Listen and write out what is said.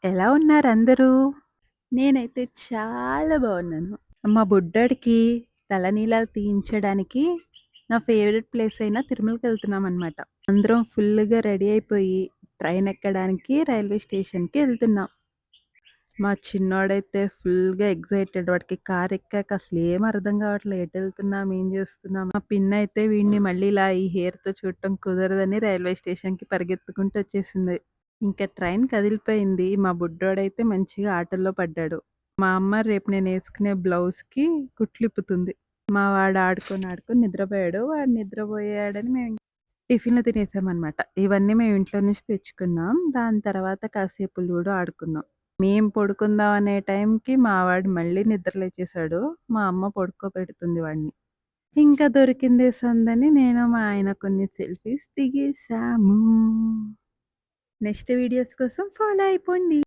ఎలా ఉన్నారందరూ? నేనైతే చాలా బావున్నాను. మా బుడ్డోడికి తలనీలాలు తీయించడానికి నా ఫేవరెట్ ప్లేస్ అయిన తిరుమలకెళ్తున్నామనమాట. అందరం ఫుల్లుగా రెడీ అయిపోయి ట్రైన్ ఎక్కడానికి రైల్వే స్టేషన్‌కి ఎళ్తున్నాం. మా చిన్నోడైతే ఫుల్‌గా ఎక్సైటెడ్. వాడికి కారెక్కాక అసలేం అర్థం కావట్లే. ఎటెళ్తున్నాం? ఏం చేస్తున్నాం? మా పిన్నయితే వీడిని మళ్ళీ ఇలా ఈ హెయిర్‌తో చూడటం కుదరదని రైల్వే స్టేషన్‌కి పరిగెత్తుకుంటూ వచ్చేసింది. ఇంక ట్రైన్ కదిలిపోయింది. మా బుడ్డోడైతే మంచిగా ఆటల్లో పడ్డాడు. మా అమ్మ రేపు నేనేసుకునే బ్లౌజ్‌కి కుట్లిప్పుతుంది. మా వాడు ఆడుకొని, ఆడుకొని నిద్రపోయాడు. వాడు నిద్రపోయాడని మేము టిఫిన్‌లు తినేసామనమాట. ఇవన్నీ మేము ఇంట్లో నుంచి తెచ్చుకున్నాం. దాని తర్వాత కాసేపు లూడో ఆడుకున్నాం. మేము పడుకుందాం అనే టైంకి మా వాడు మళ్ళీ నిద్ర లేచేసాడు. మా అమ్మ పడుకోబెడుతుంది వాడిని. ఇంకా దొరికిందే సందని నేను మా ఆయన కొన్ని సెల్ఫీస్ దిగేసాము. నెక్స్ట్ వీడియోస్ కోసం ఫాలో అయిపోండి.